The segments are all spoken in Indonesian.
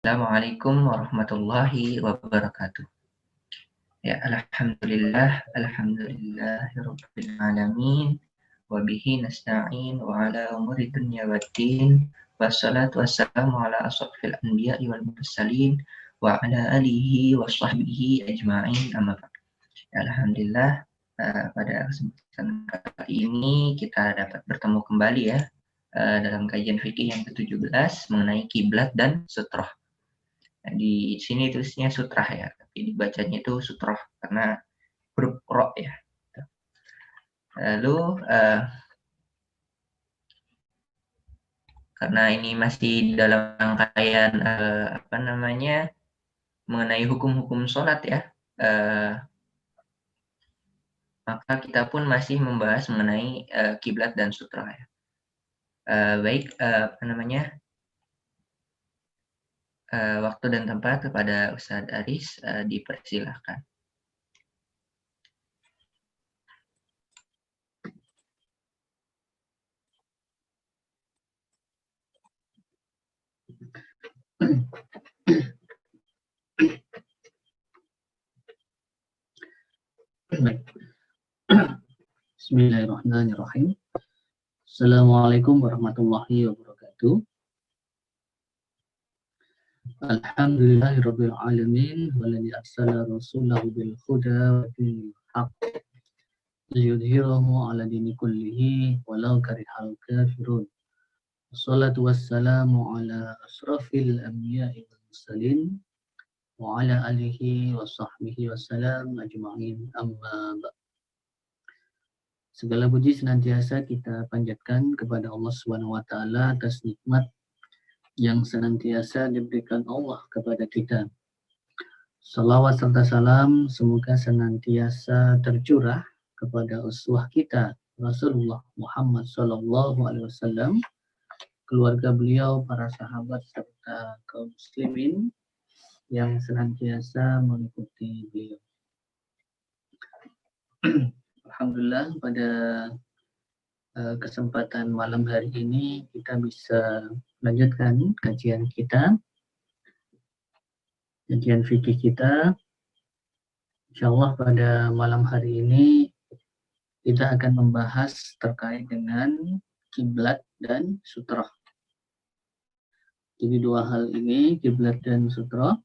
Assalamualaikum warahmatullahi wabarakatuh. Ya, alhamdulillahirabbil alamin wa bihi nasta'in wa ala umuri dunya waddin wassalatu wassalamu ala asrofil anbiya'i wal mursalin wa ala alihi wa sahbihi ajma'in amma ba'd. Ya, alhamdulillah, pada kesempatan kali ini kita dapat bertemu kembali ya dalam kajian fikih yang ke-17 mengenai kiblat dan sutroh. Nah, di sini tulisnya sutrah ya, tapi dibacanya itu sutroh karena huruf ro ya. Lalu karena ini masih dalam rangkaian mengenai hukum-hukum sholat ya, maka kita pun masih membahas mengenai kiblat dan sutrah ya. Waktu dan tempat kepada Ustadz Aris dipersilahkan. Bismillahirrahmanirrahim. Assalamualaikum warahmatullahi wabarakatuh. Alhamdulillahirabbil alamin walladzi arsala rasulahu bil huda wa dinil haqq liyudhhirahu 'ala dini kullihi walau karihal kafirun. Wassalatu wassalamu ala asrafil anbiya'i wal mursalin wa ala alihi wa sahbihi wassalam ajma'in amma ba'd. Segala puji senantiasa kita panjatkan kepada Allah Subhanahu wa taala atas nikmat yang senantiasa diberikan Allah kepada kita. Salawat serta salam semoga senantiasa tercurah kepada uswah kita Rasulullah Muhammad SAW, keluarga beliau, para sahabat serta kaum muslimin yang senantiasa mengikuti beliau. Alhamdulillah, pada kesempatan malam hari ini kita bisa melanjutkan kajian fikih kita. Insyaallah pada malam hari ini kita akan membahas terkait dengan kiblat dan sutroh. Jadi dua hal ini, kiblat dan sutroh,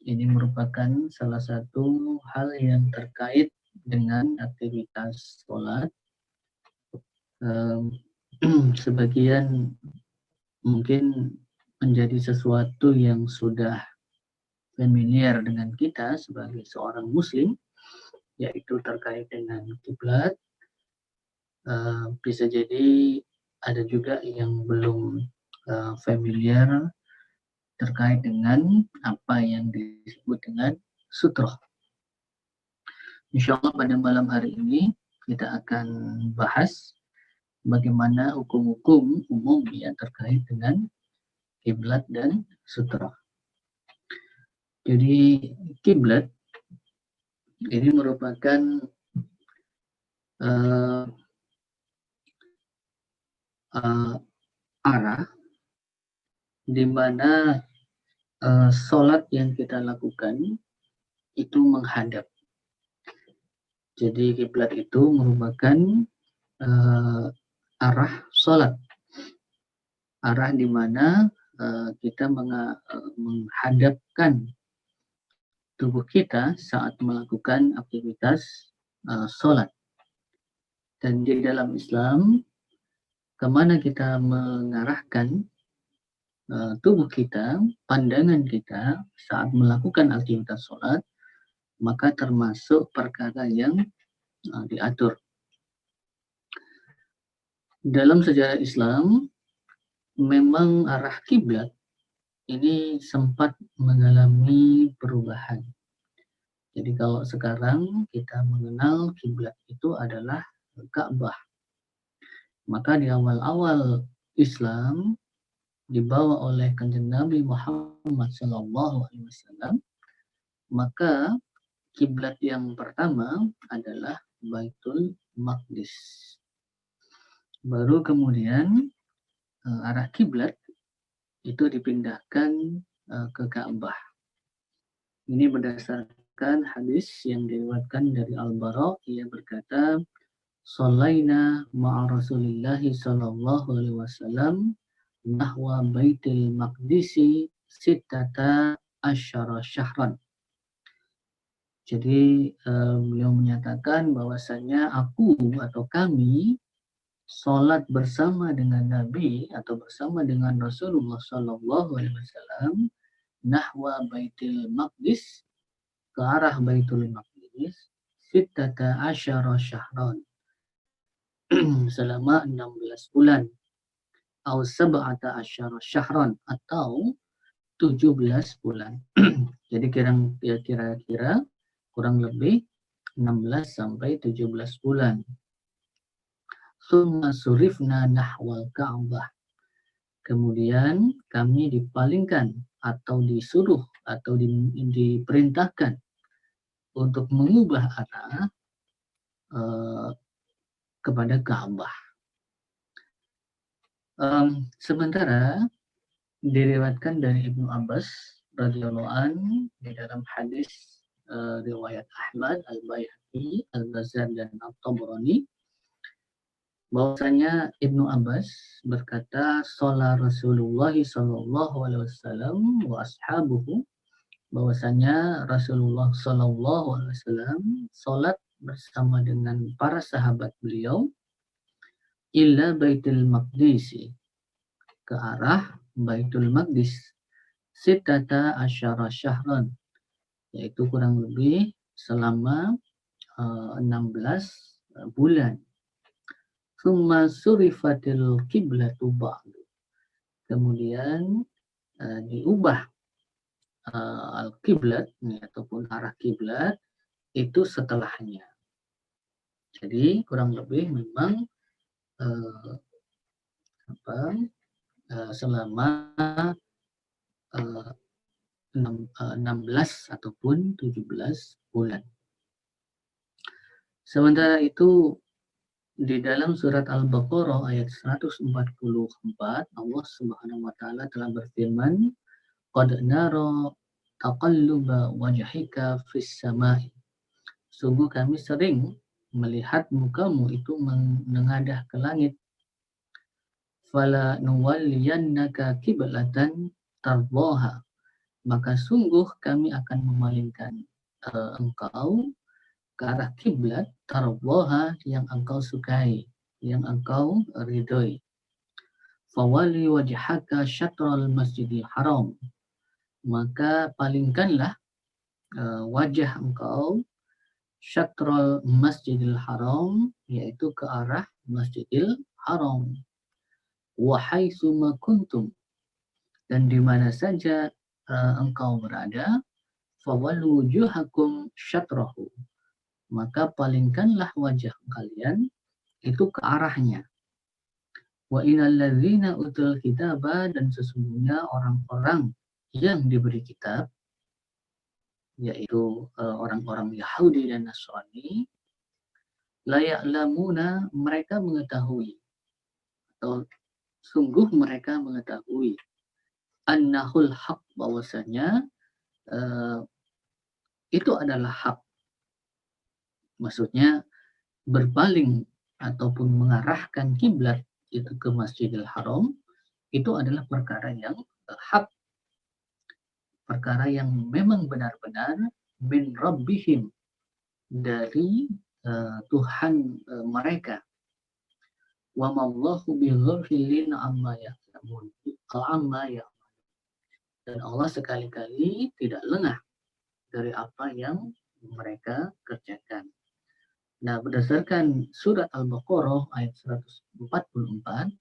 ini merupakan salah satu hal yang terkait dengan aktivitas sholat. Sebagian mungkin menjadi sesuatu yang sudah familiar dengan kita sebagai seorang muslim, yaitu terkait dengan kiblat. Bisa jadi ada juga yang belum familiar terkait dengan apa yang disebut dengan sutroh. Insyaallah pada malam hari ini kita akan bahas bagaimana hukum-hukum umum yang terkait dengan kiblat dan sutroh. Jadi kiblat ini merupakan arah di mana sholat yang kita lakukan itu menghadap. Jadi kiblat itu merupakan arah sholat, arah di mana kita menghadapkan tubuh kita saat melakukan aktivitas sholat. Dan di dalam Islam, kemana kita mengarahkan tubuh kita, pandangan kita saat melakukan aktivitas sholat, maka termasuk perkara yang diatur. Dalam sejarah Islam, memang arah kiblat ini sempat mengalami perubahan. Jadi kalau sekarang kita mengenal kiblat itu adalah Ka'bah, maka di awal-awal Islam dibawa oleh Kanjeng Nabi Muhammad SAW, maka kiblat yang pertama adalah Baitul Maqdis. Baru kemudian arah kiblat itu dipindahkan ke Ka'bah. Ini berdasarkan hadis yang diriwayatkan dari Al-Bara. Ia berkata, "Shallaina ma'a Rasulillahi sallallahu alaihi wasallam nahwa Baitul Maqdisi sittata asyara syahran." Jadi beliau menyatakan bahwasanya aku atau kami sholat bersama dengan Nabi atau bersama dengan Rasulullah Sallallahu Alaihi Wasallam nahwa Baitul Maqdis, ke arah Baitul Maqdis, sittata asyara syahran, selama 16 bulan, atau sab'ata asyara syahran, atau 17 bulan. Jadi kira-kira kurang lebih 16 sampai 17 bulan. Summa surifna nahwal Ka'bah. Kemudian kami dipalingkan atau disuruh atau diperintahkan untuk mengubah arah kepada Ka'bah. Sementara diriwayatkan dari Ibnu Abbas radhiyallahu anhu di dalam hadis riwayat Ahmad, Al-Baihaqi, Al-Bazzar dan At-Tabrani, bahwasanya Ibnu Abbas berkata, "Shalah Rasulullah sallallahu alaihi wasallam wa ashabuhu," bahwasanya Rasulullah sallallahu alaihi wasallam salat bersama dengan para sahabat beliau illa Baitul Maqdis, ke arah Baitul Maqdis, sittata asyara syahran, yaitu kurang lebih selama 16 bulan. Summa surifatil kiblatu ba'du. Kemudian diubah al-kiblat ataupun arah kiblat itu setelahnya. Jadi kurang lebih memang selama 16 ataupun 17 bulan. Sementara itu di dalam surat Al-Baqarah ayat 144, Allah Subhanahu wa taala telah berfirman, "Qad nara taqalluba wajhika fis samai." Sungguh kami sering melihat mukamu itu menengadah ke langit. "Fala nuwalliyannaka qiblatan tardaha." Maka sungguh kami akan memalingkan engkau ke arah kiblat tardaha, yang engkau sukai, yang engkau ridhoi. Fawali wajhaka syatral masjidil haram. Maka palingkanlah wajah engkau syatral masjidil haram, yaitu ke arah masjidil haram. Wa haitsu ma kuntum, dan di mana saja engkau berada, fawallu wujuhakum syatrahu, maka palingkanlah wajah kalian itu ke arahnya. Wa innal ladzina utul kitaba, dan sesungguhnya orang-orang yang diberi kitab, yaitu orang-orang Yahudi dan Nasrani, la ya'lamuna, mereka mengetahui, atau sungguh mereka mengetahui, annahul haq, bahwasanya itu adalah hak. Maksudnya berpaling ataupun mengarahkan kiblat itu ke Masjidil Haram itu adalah perkara yang hak, perkara yang memang benar-benar min rabbihim, dari Tuhan mereka. Wa mallahu bighafilin amma ya'lamun. Dan Allah sekali-kali tidak lengah dari apa yang mereka kerjakan. Nah, berdasarkan surat Al-Baqarah ayat 144,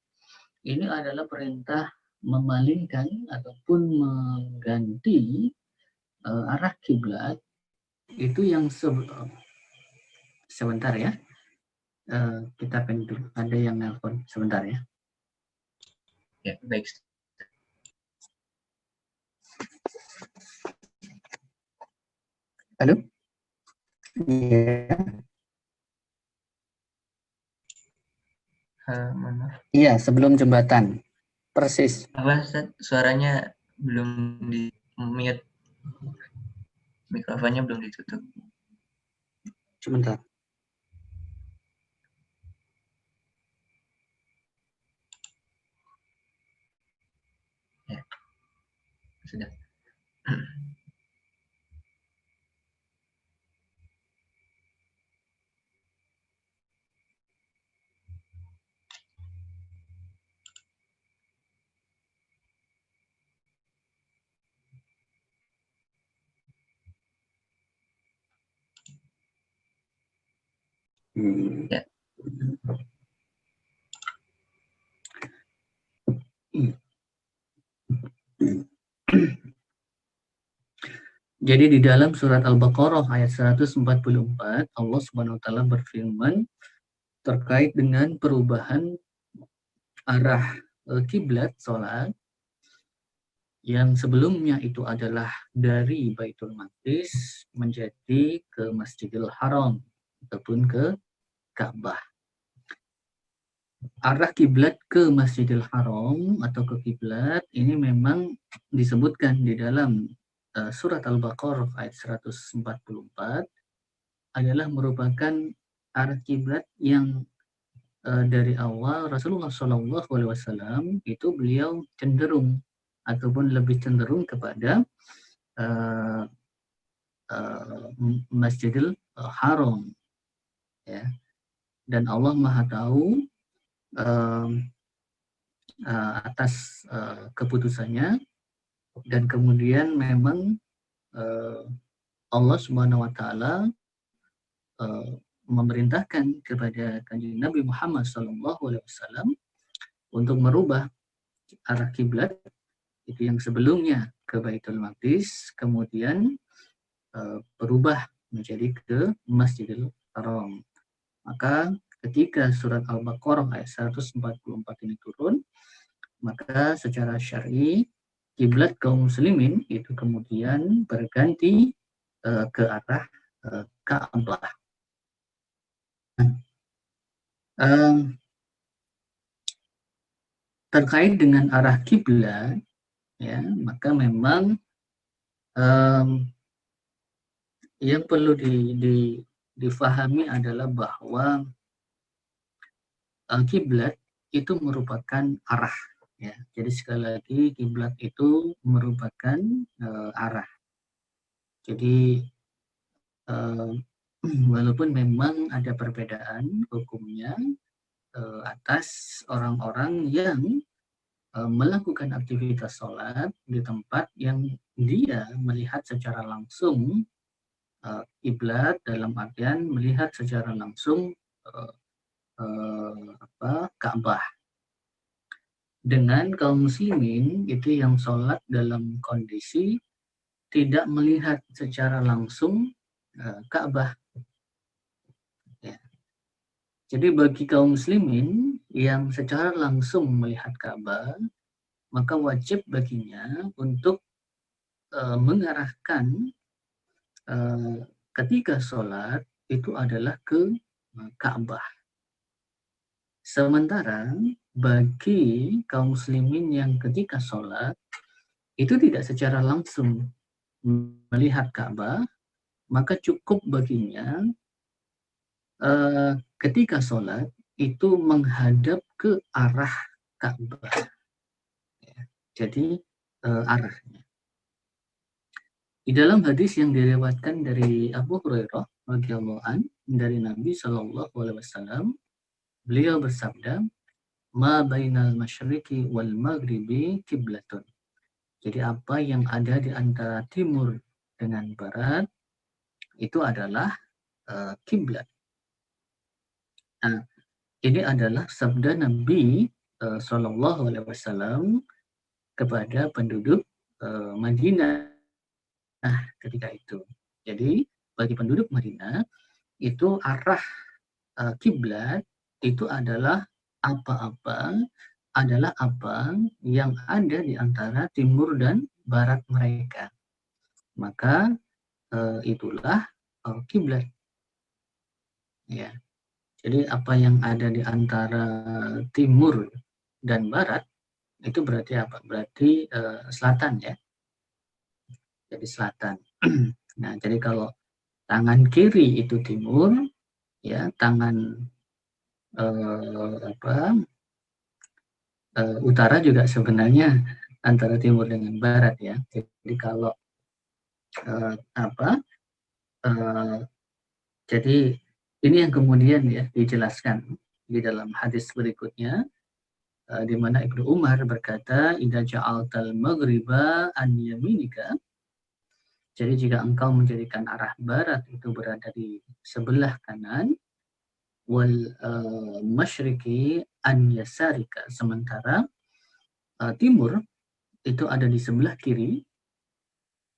ini adalah perintah memalingkan ataupun mengganti arah kiblat itu yang sebentar ya. Kita pengen ada yang nelpon sebentar ya. Ya, baik. Halo? Iya. Iya, sebelum jembatan. Persis. Apa, Ustaz? Suaranya Belum di mute, mikrofonnya belum ditutup. Sebentar. Ya, sudah. Ya. Jadi di dalam surat Al-Baqarah ayat 144 Allah Subhanahu wa taala berfirman terkait dengan perubahan arah kiblat salat yang sebelumnya itu adalah dari Baitul Maqdis menjadi ke Masjidil Haram ataupun ke Ka'bah. Arah kiblat ke Masjidil Haram atau ke kiblat ini memang disebutkan di dalam surat Al-Baqarah ayat 144 adalah merupakan arah kiblat yang dari awal Rasulullah SAW itu beliau cenderung ataupun lebih cenderung kepada uh, Masjidil Haram, ya. Dan Allah Maha tahu atas keputusannya, dan kemudian memang Allah Subhanahu wa taala memerintahkan kepada Kanjeng Nabi Muhammad SAW untuk merubah arah kiblat itu yang sebelumnya ke Baitul Maqdis, kemudian berubah menjadi ke Masjidil Haram. Maka ketika surat Al-Baqarah ayat 144 ini turun, maka secara syar'i kiblat kaum muslimin itu kemudian berganti ke arah Ka'bah. Terkait dengan arah kiblat, ya, maka memang yang perlu difahami adalah bahwa kiblat itu merupakan arah, ya. Jadi sekali lagi kiblat itu merupakan arah. Jadi walaupun memang ada perbedaan hukumnya atas orang-orang yang melakukan aktivitas sholat di tempat yang dia melihat secara langsung kiblat, dalam artian melihat secara langsung Ka'bah. Dengan kaum muslimin itu yang sholat dalam kondisi tidak melihat secara langsung Ka'bah. Ya. Jadi bagi kaum muslimin yang secara langsung melihat Ka'bah, maka wajib baginya untuk mengarahkan ketika sholat itu adalah ke Ka'bah. Sementara bagi kaum muslimin yang ketika sholat itu tidak secara langsung melihat Ka'bah, maka cukup baginya ketika sholat itu menghadap ke arah Ka'bah. Ya, jadi arahnya. Di dalam hadis yang diriwayatkan dari Abu Hurairah radhiyallahu an dari Nabi Shallallahu alaihi wasallam, beliau bersabda, "Ma bainal masyriqi wal maghribi kiblatun." Jadi apa yang ada di antara timur dengan barat itu adalah kiblat. Nah, ini adalah sabda Nabi Shallallahu alaihi wasallam kepada penduduk Madinah ketika itu. Jadi bagi penduduk Madinah itu arah kiblat itu adalah apa yang ada di antara timur dan barat mereka. Maka itulah kiblat. Ya. Jadi apa yang ada di antara timur dan barat itu berarti apa? Berarti selatan ya. Jadi selatan. Nah, jadi kalau tangan kiri itu timur, ya tangan utara juga sebenarnya antara timur dengan barat ya. Jadi kalau jadi ini yang kemudian ya dijelaskan di dalam hadis berikutnya, di mana Ibnu Umar berkata, "Idza ja'altal maghriba an yaminika." Jadi jika engkau menjadikan arah barat itu berada di sebelah kanan, wal masyriqi an yasarika, sementara timur itu ada di sebelah kiri,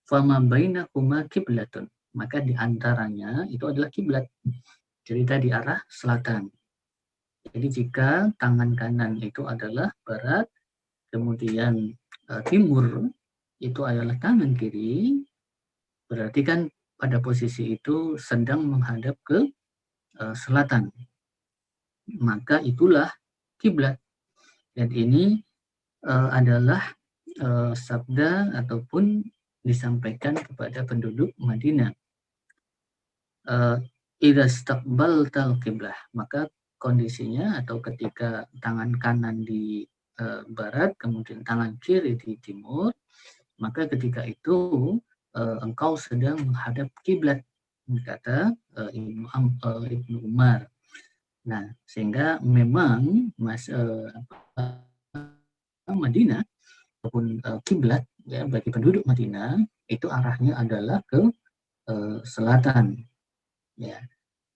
fama bainahuma kiblatun, maka di antaranya itu adalah kiblat. Jadi tadi arah selatan. Jadi jika tangan kanan itu adalah barat, kemudian timur itu adalah tangan kiri, berarti kan pada posisi itu sedang menghadap ke selatan. Maka itulah kiblat. Dan ini adalah sabda ataupun disampaikan kepada penduduk Madinah. Idza istaqbaltal qiblah, maka kondisinya atau ketika tangan kanan di barat, kemudian tangan kiri di timur, maka ketika itu engkau sedang menghadap kiblat, kata Ibnu Umar. Nah, sehingga memang Madinah ataupun kiblat ya bagi penduduk Madinah itu arahnya adalah ke selatan. Ya.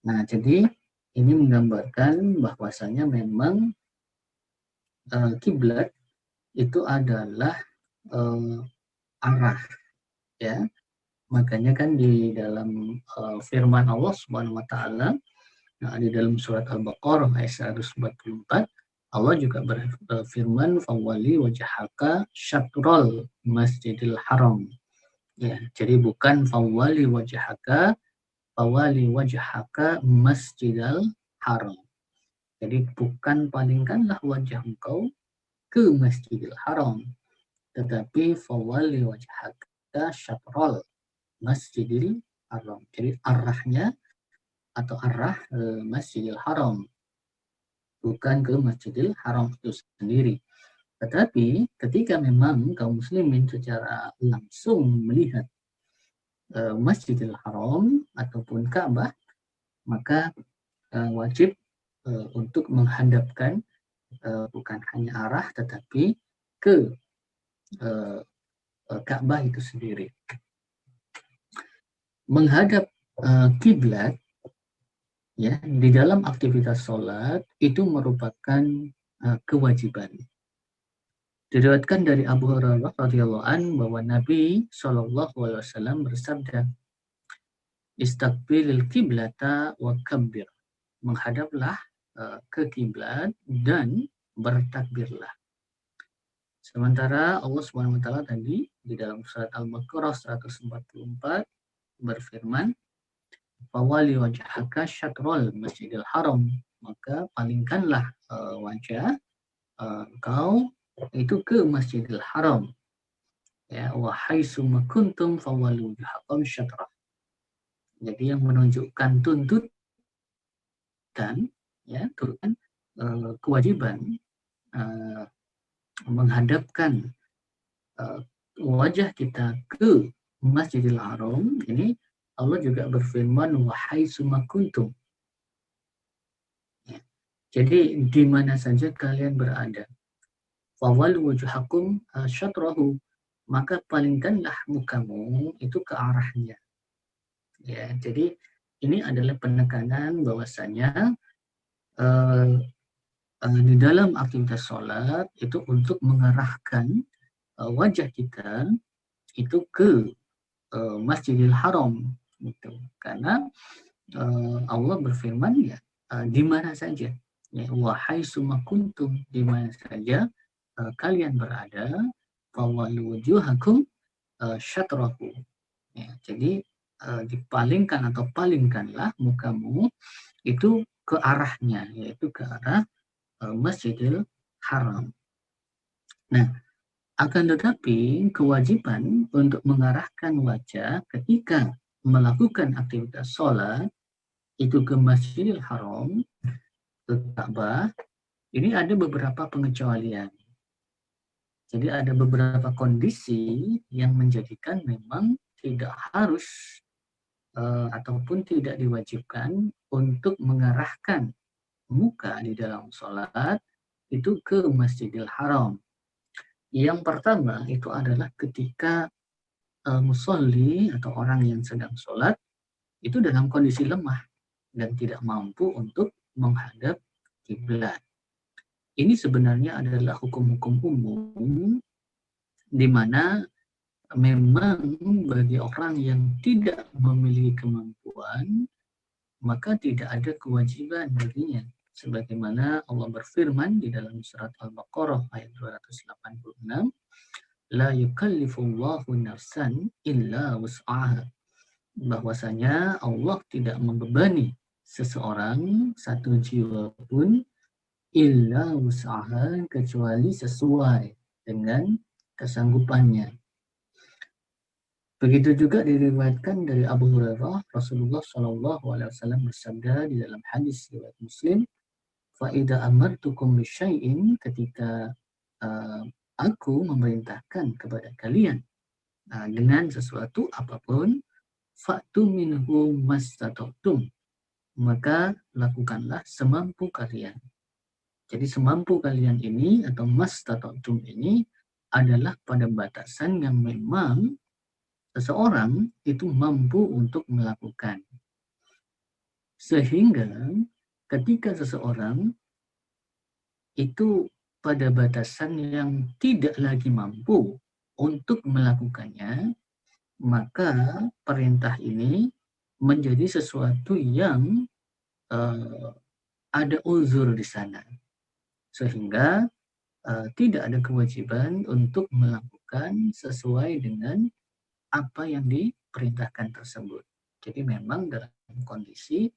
Nah, jadi ini menggambarkan bahwasanya memang kiblat itu adalah arah, ya. Makanya kan di dalam firman Allah Subhanahu wa taala, di dalam surat Al-Baqarah ayat 144, Allah juga berfirman, "Fawwali wajhaka syatrul Masjidil Haram." Ya, jadi bukan fawwali wajhaka Masjidil Haram. Jadi bukan palingkanlah wajah engkau ke Masjidil Haram, tetapi fawwali wajhaka syatrul Masjidil Haram. Jadi arahnya atau arah Masjidil Haram, bukan ke Masjidil Haram itu sendiri. Tetapi ketika memang kaum muslimin secara langsung melihat Masjidil Haram ataupun Ka'bah, maka wajib untuk menghadapkan bukan hanya arah tetapi ke Ka'bah itu sendiri. Menghadap kiblat ya di dalam aktivitas sholat itu merupakan kewajiban. Diriwayatkan dari Abu Hurairah radhiyallahu an bahwa Nabi SAW bersabda, "Istaqbilil kiblata wa kabbir." Menghadaplah ke kiblat dan bertakbirlah. Sementara Allah Subhanahu wa taala tadi di dalam surat Al-Baqarah 144 berfirman, "Fawali wajhaka syatrul Masjidil Haram." Maka palingkanlah wajah kau itu ke Masjidil Haram. Ya, wa haitsu kuntum fawallu wujuhakum syatrah. Jadi yang menunjukkan tuntutan ya, turunkan kewajiban menghadapkan wajah kita ke Masjidil Haram. Ini Allah juga berfirman wa haitsu kuntum. Ya. Jadi di mana saja kalian berada, fawal wujuhakum syatrahu, maka palingkanlah mukamu itu ke arahnya. Ya, jadi ini adalah penekanan bahwasanya di dalam aktivitas sholat itu untuk mengarahkan wajah kita itu ke Masjidil Haram, gitu. Karena Allah berfirman ya di mana saja, ya wahai summa kuntum, di mana saja kalian berada, fawallu wujuhakum syatrahu. Ya, jadi dipalingkan atau palingkanlah mukamu itu ke arahnya, yaitu ke arah Masjidil Haram. Nah, akan tetapi kewajiban untuk mengarahkan wajah ketika melakukan aktivitas sholat itu ke Masjidil Haram, ke Ka'bah, ini ada beberapa pengecualian. Jadi ada beberapa kondisi yang menjadikan memang tidak harus ataupun tidak diwajibkan untuk mengarahkan muka di dalam sholat itu ke Masjidil Haram. Yang pertama itu adalah ketika musolli atau orang yang sedang sholat itu dalam kondisi lemah dan tidak mampu untuk menghadap kiblat. Ini sebenarnya adalah hukum-hukum umum di mana memang bagi orang yang tidak memiliki kemampuan maka tidak ada kewajiban baginya. Sebagaimana Allah berfirman di dalam surat Al-Baqarah ayat 286, la yukallifullahu nafsan illa wus'aha. Bahwasanya Allah tidak membebani seseorang, satu jiwa pun, illa wus'aha, kecuali sesuai dengan kesanggupannya. Begitu juga diriwayatkan dari Abu Hurairah, Rasulullah SAW bersabda di dalam hadis riwayat Muslim, "Fa'idha amartukum bisyai'in," ketika aku memerintahkan kepada kalian dengan sesuatu apapun, fa'tu minhu mastata'tum, maka lakukanlah semampu kalian. Jadi semampu kalian ini atau mastata'tum ini adalah pada batasan yang memang seseorang itu mampu untuk melakukan. Sehingga ketika seseorang itu pada batasan yang tidak lagi mampu untuk melakukannya, maka perintah ini menjadi sesuatu yang ada uzur di sana. Sehingga tidak ada kewajiban untuk melakukan sesuai dengan apa yang diperintahkan tersebut. Jadi memang dalam kondisi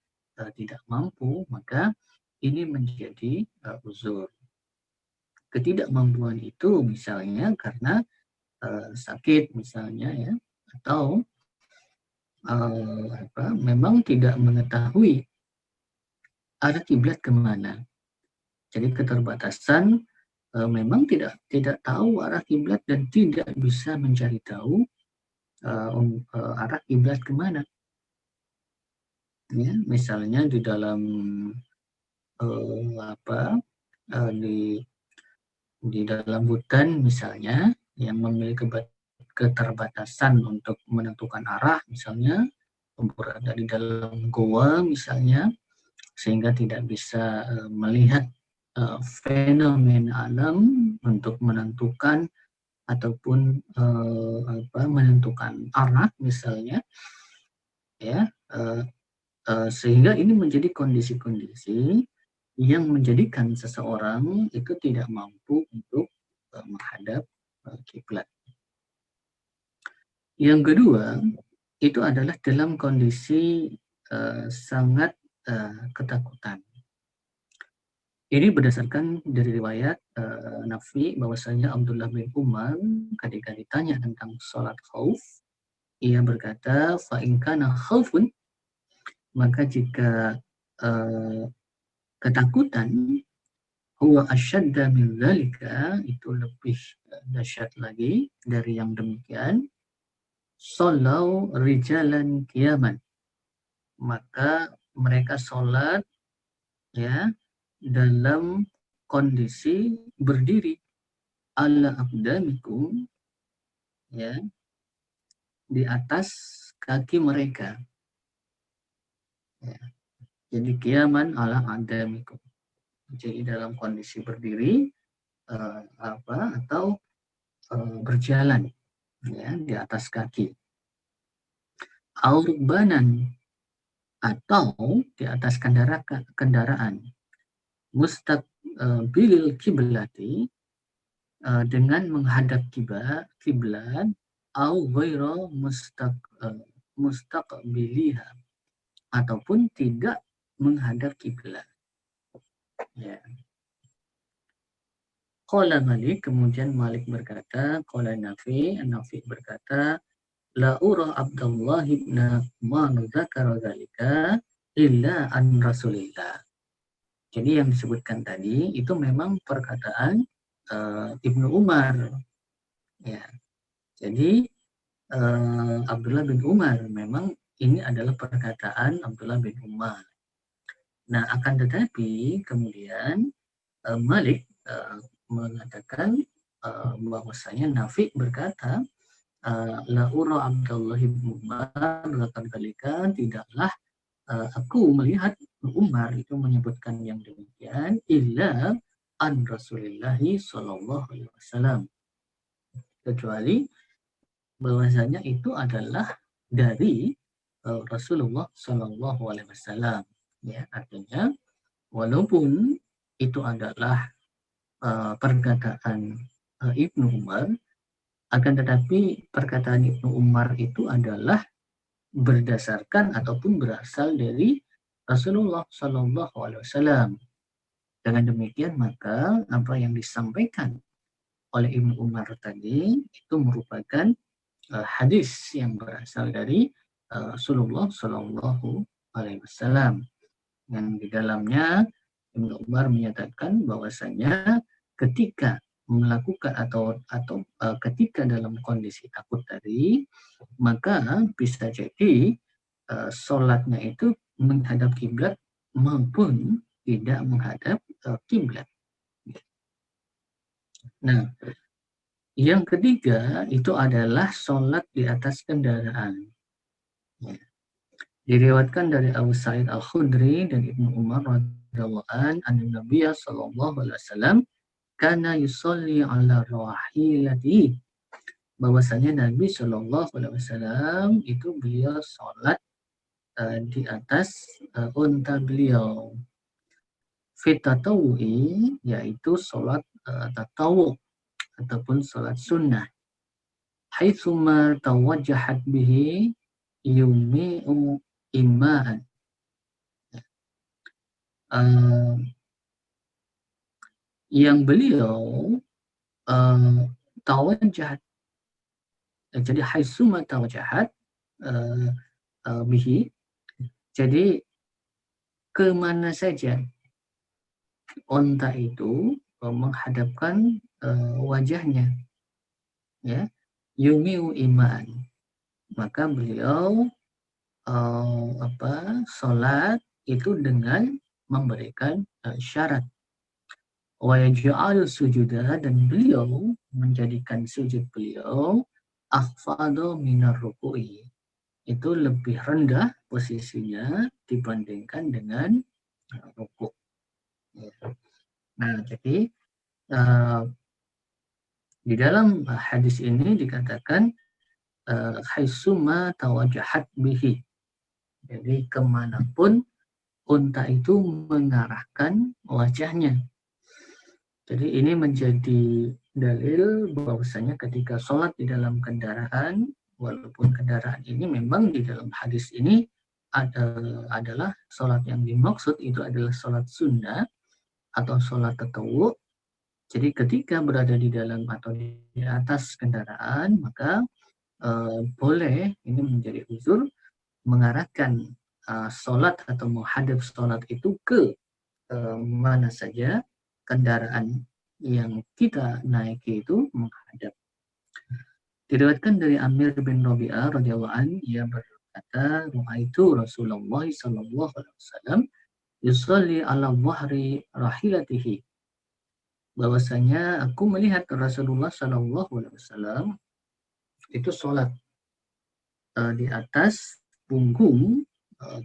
tidak mampu, maka ini menjadi uzur. Ketidakmampuan itu misalnya karena sakit misalnya ya, atau memang tidak mengetahui arah kiblat kemana. Jadi keterbatasan memang tidak tahu arah kiblat dan tidak bisa mencari tahu arah kiblat kemana. Ya, misalnya di dalam di dalam hutan misalnya yang memiliki keterbatasan untuk menentukan arah, misalnya berada di dalam goa misalnya, sehingga tidak bisa melihat fenomena alam untuk menentukan ataupun menentukan arah misalnya, ya, sehingga ini menjadi kondisi-kondisi yang menjadikan seseorang itu tidak mampu untuk menghadap kiblat. Yang kedua, itu adalah dalam kondisi sangat ketakutan. Ini berdasarkan dari riwayat Nafi bahwasanya Abdullah bin Umar ketika ditanya tentang sholat khauf, ia berkata, fa in kana khaufun, maka jika ketakutan huwa asyadda min dzalika, itu lebih dahsyat lagi dari yang demikian, shallau rijalan qiyaman, maka mereka sholat ya dalam kondisi berdiri, ala aqdamikum, ya, di atas kaki mereka, ya. Jadi qiyaman ala aqdamikum, jadi dalam kondisi berdiri atau berjalan ya di atas kaki, aurbanan, atau di atas kendaraan, mustaqbilil kiblati, dengan menghadap kiblat, au ghairu mustaqbiliha, ataupun tidak menghadap kiblat. Ya. Qala Malik, kemudian Malik berkata, qala Nafi, Nafi berkata, la ura Abdullah ibn Umar dzakara dzalika illa an Rasulillah. Jadi yang disebutkan tadi itu memang perkataan Ibnu Umar. Ya. Jadi Abdullah bin Umar memang ini adalah perkataan Abdullah bin Umar. Nah, akan tetapi kemudian Malik mengatakan bahwasanya Nafi berkata la ura Abdullah bin Umar dzakara tidaklah aku melihat Umar itu menyebutkan yang demikian illa an Rasulullah sallallahu alaihi wasallam, kecuali bahwasanya itu adalah dari Rasulullah sallallahu alaihi wasallam. Ya, artinya walaupun itu adalah perkataan Ibnu Umar, akan tetapi perkataan Ibnu Umar itu adalah berdasarkan ataupun berasal dari Rasulullah Shallallahu Alaihi Wasallam. Dengan demikian maka apa yang disampaikan oleh Ibnu Umar tadi itu merupakan hadis yang berasal dari Rasulullah Shallallahu Alaihi Wasallam, yang di dalamnya Ibnu Umar menyatakan bahwasanya ketika melakukan atau ketika dalam kondisi takut tadi, maka bisa jadi sholatnya itu menghadap kiblat maupun tidak menghadap kiblat. Nah, yang ketiga itu adalah sholat di atas kendaraan. Ya. Diriwayatkan dari Abu Sa'id Al-Khudri dan Ibnu Umar radhiyallahu anhu Nabi sallallahu alaihi wasallam kana yusolli ala rahilati, bahwasanya Nabi Shallallahu Alaihi Wasallam itu beliau sholat di atas unta beliau. Fitatawu'i, yaitu sholat tatawu ataupun sholat sunnah. Haitsuma tawajjahat bihi yumi'u ima'an. Yang beliau tawajjahat, jadi haitsuma tawajjahat bihi, jadi kemana saja onta itu menghadapkan wajahnya, ya, yumiu iman, maka beliau sholat itu dengan memberikan syarat. Wa yaj'al sujudah, dan beliau menjadikan sujud beliau akhfadu minar ruku'i, itu lebih rendah posisinya dibandingkan dengan rukuk. Nah, jadi di dalam hadis ini dikatakan haitsuma tawajjahat bihi, jadi kemanapun unta itu mengarahkan wajahnya. Jadi ini menjadi dalil bahwasanya ketika sholat di dalam kendaraan, walaupun kendaraan ini memang di dalam hadis ini adalah sholat yang dimaksud itu adalah sholat sunnah atau sholat tatawu. Jadi ketika berada di dalam atau di atas kendaraan, maka boleh ini menjadi uzur mengarahkan sholat atau menghadap sholat itu ke mana saja kendaraan yang kita naiki itu menghadap. Diriwayatkan dari Amir bin Rabi'ah radhiyallahu anhu, ia berkata, "Ra'aitu Rasulullah sallallahu alaihi wasallam yusalli ala dhahri rahilatihi." Bahwasanya aku melihat Rasulullah sallallahu alaihi wasallam itu sholat di atas punggung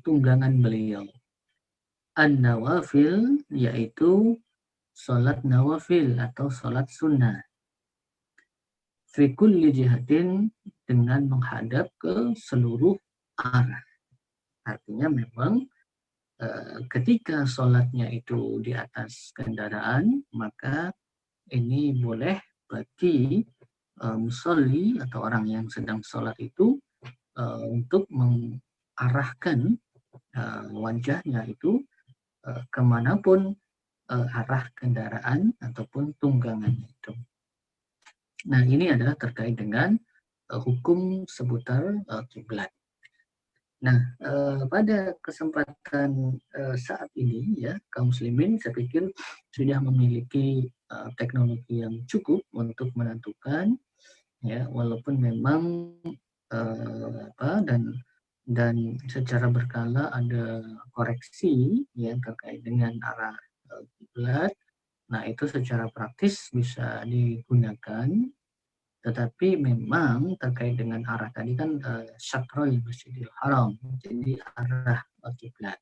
tunggangan beliau. An-nawafil, yaitu sholat nawafil atau sholat sunnah. Fi kulli jihatin, dengan menghadap ke seluruh arah. Artinya memang ketika sholatnya itu di atas kendaraan, maka ini boleh bagi musolli atau orang yang sedang sholat itu untuk mengarahkan wajahnya itu kemanapun arah kendaraan ataupun tunggangan itu. Nah, ini adalah terkait dengan hukum seputar kiblat. Nah, pada kesempatan saat ini ya, kaum muslimin saya pikir sudah memiliki teknologi yang cukup untuk menentukan ya, walaupun memang dan secara berkala ada koreksi yang terkait dengan arah kiblat. Nah, itu secara praktis bisa digunakan, tetapi memang terkait dengan arah tadi kan syatrul Masjidil Haram, jadi arah kiblat.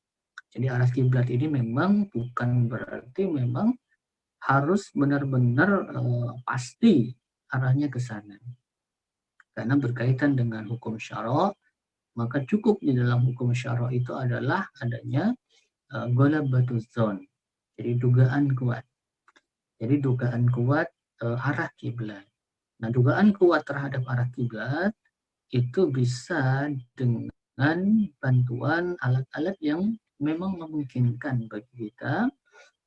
Jadi arah kiblat ini memang bukan berarti memang harus benar-benar pasti arahnya ke sana. Karena berkaitan dengan hukum syara', maka cukup di dalam hukum syara' itu adalah adanya ghalabatuz dzan. Jadi dugaan kuat. Jadi dugaan kuat arah kiblat. Nah, dugaan kuat terhadap arah kiblat itu bisa dengan bantuan alat-alat yang memang memungkinkan bagi kita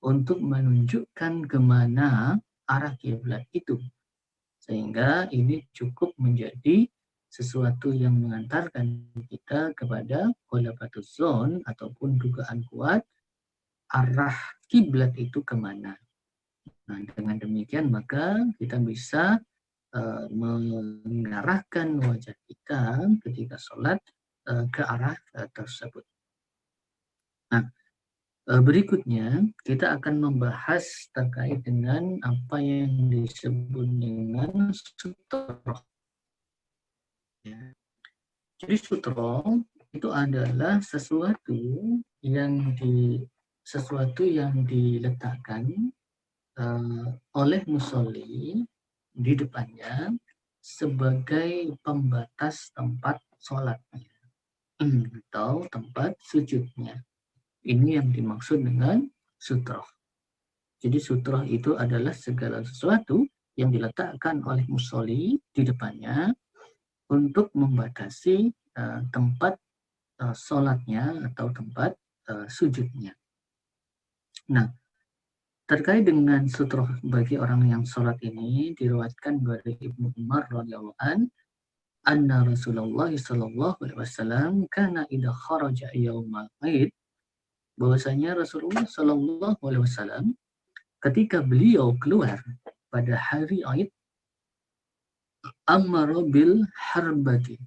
untuk menunjukkan kemana arah kiblat itu. Sehingga ini cukup menjadi sesuatu yang mengantarkan kita kepada ghalabatuz dzan ataupun dugaan kuat arah kiblat itu kemana. Nah, dengan demikian maka kita bisa mengarahkan wajah kita ketika sholat ke arah tersebut. Nah, berikutnya kita akan membahas terkait dengan apa yang disebut dengan sutroh. Ya. Jadi sutroh itu adalah sesuatu yang diletakkan oleh musolli di depannya sebagai pembatas tempat sholatnya atau tempat sujudnya. Ini yang dimaksud dengan sutroh. Jadi sutroh itu adalah segala sesuatu yang diletakkan oleh musolli di depannya untuk membatasi tempat sholatnya atau tempat sujudnya. Nah, terkait dengan sutroh bagi orang yang sholat ini diriwayatkan dari Ibnu Umar radhiyallahu an, anna Rasulullah sallallahu alaihi wasallam kana idza kharaja yaumal Aid, bahwasanya Rasulullah sallallahu alaihi wasallam ketika beliau keluar pada hari Aid, amara bil harbati,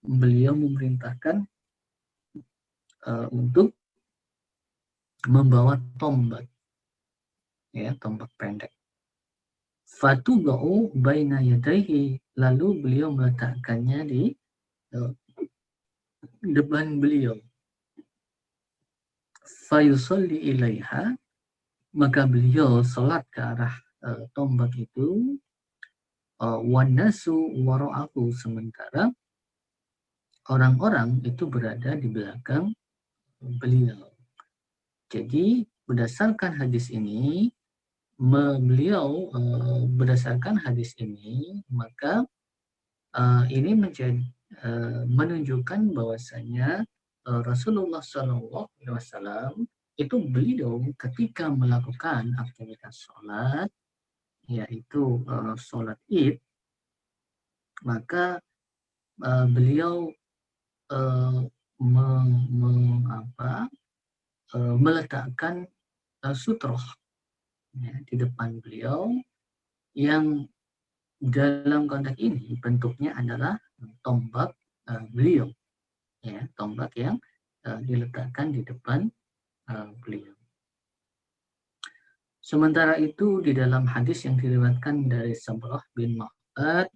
beliau memerintahkan untuk membawa tombak, ya, tombak pendek. Fatudau baina yadayhi, lalu beliau meletakkannya di depan beliau. Fayusalli ilaiha, maka beliau salat ke arah tombak itu. Wanasu wara'ahu, sementara orang-orang itu berada di belakang beliau. Jadi berdasarkan hadis ini, maka ini menunjukkan bahwasanya Rasulullah SAW itu beliau ketika melakukan aktivitas sholat, yaitu sholat Id, maka beliau meletakkan sutroh di depan beliau, yang dalam konteks ini bentuknya adalah tombak beliau, ya, tombak yang diletakkan di depan beliau. Sementara itu di dalam hadis yang diriwayatkan dari Sabrah bin Ma'bad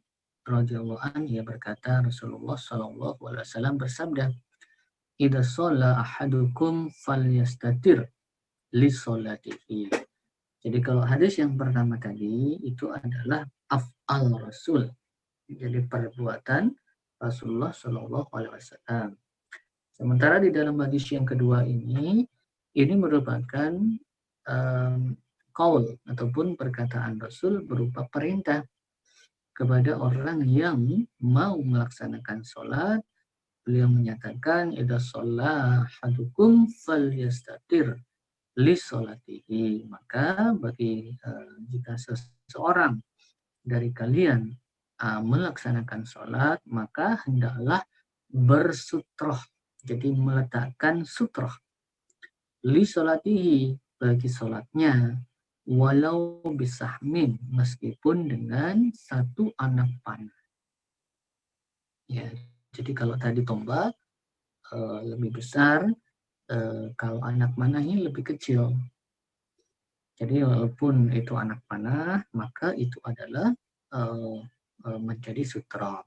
radhiyallahu anhu, ia berkata Rasulullah sallallahu alaihi wasallam bersabda, "Idza shalla ahadukum falyastatir li sholatihi." Jadi kalau hadis yang pertama tadi itu adalah af'al Rasul, jadi perbuatan Rasulullah sallallahu alaihi wasallam. Sementara di dalam hadis yang kedua ini merupakan qaul ataupun perkataan Rasul berupa perintah kepada orang yang mau melaksanakan sholat. Beliau menyatakan, idza shalla ahadukum falyastatir li sholatihi, maka bagi jika seseorang dari kalian melaksanakan sholat, maka hendaklah bersutroh, jadi meletakkan sutroh li sholatihi, bagi sholatnya, walau bisahmin, meskipun dengan satu anak panah. Ya, jadi kalau tadi tombak lebih besar, kalau anak panahnya lebih kecil. Jadi walaupun itu anak panah, maka itu adalah menjadi sutra.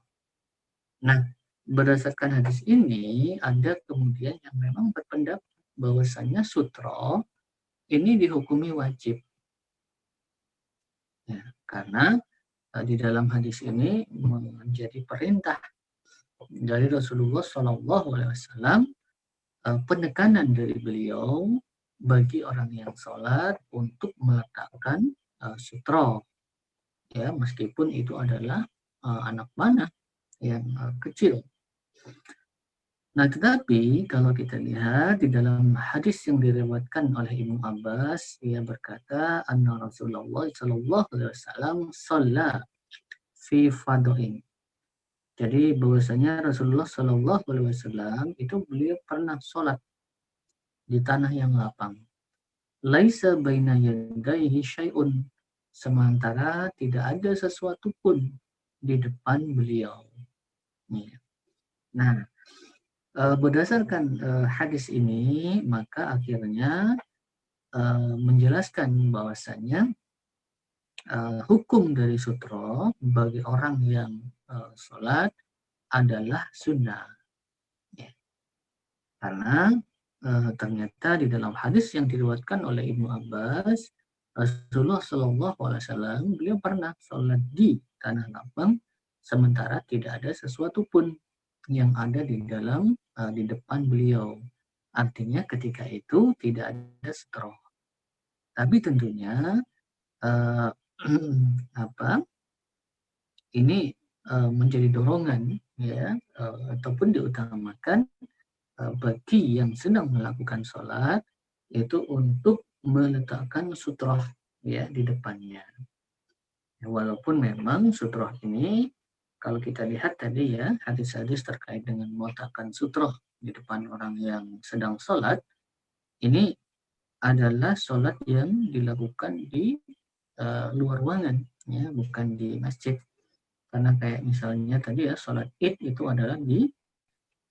Nah, berdasarkan hadis ini, ada kemudian yang memang berpendapat bahwasanya sutra ini dihukumi wajib. Ya, karena di dalam hadis ini menjadi perintah dari Rasulullah SAW, penekanan dari beliau bagi orang yang sholat untuk meletakkan sutra, ya meskipun itu adalah anak panah yang kecil. Nah, tetapi kalau kita lihat di dalam hadis yang diriwayatkan oleh Ibnu Abbas, ia berkata, anna Rasulullah sallallahu alaihi wasallam shalla fi fadoin. Jadi bahwasanya Rasulullah sallallahu alaihi wasallam itu beliau pernah sholat di tanah yang lapang. Laisa baina yadayhi syai'un, sementara tidak ada sesuatu pun di depan beliau. Nah, berdasarkan hadis ini, maka akhirnya menjelaskan bahwasanya hukum dari sutra bagi orang yang sholat adalah sunnah. Ya. Karena ternyata di dalam hadis yang diriwayatkan oleh Ibnu Abbas, Rasulullah SAW beliau pernah sholat di tanah lapang, sementara tidak ada sesuatu pun yang ada di depan beliau. Artinya ketika itu tidak ada sutra. Tapi tentunya ini menjadi dorongan, ya, ataupun diutamakan bagi yang sedang melakukan sholat, yaitu untuk meletakkan sutroh, ya, di depannya. Walaupun memang sutroh ini, kalau kita lihat tadi, ya, hadis-hadis terkait dengan meletakkan sutroh di depan orang yang sedang sholat, ini adalah sholat yang dilakukan di luar ruangan, ya, bukan di masjid. Karena kayak misalnya tadi, ya, sholat id itu adalah di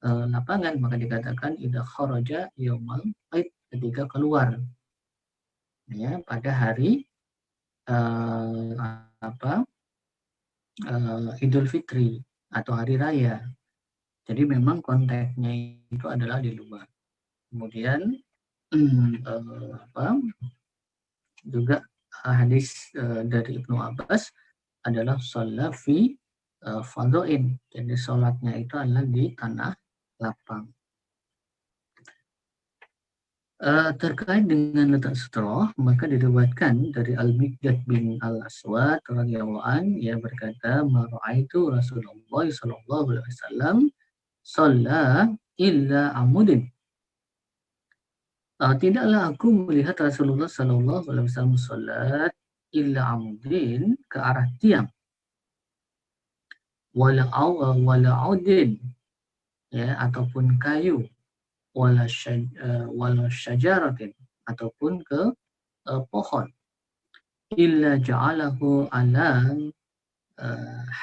lapangan, maka dikatakan idza kharaja yaumal id, ketika keluar, ya, pada hari Idul Fitri atau hari raya. Jadi memang konteksnya itu adalah di luar. Kemudian juga hadis dari Ibnu Abbas adalah sholat fi fadoin. Jadi sholatnya itu adalah di tanah lapang. Terkait dengan letak sutra, maka diriwayatkan dari Al-Miqdad bin Al-Aswad radhiyallahu an, ia berkata, "Ma ra'aitu Rasulullah sallallahu alaihi wasallam shalla illa amudin." Tidaklah aku melihat Rasulullah sallallahu alaihi wasallam salat illa amudin, ke arah tiang. Wala audin, ya, ataupun kayu. Wala syajaratin, ataupun ke pohon. Illa ja'alahu ala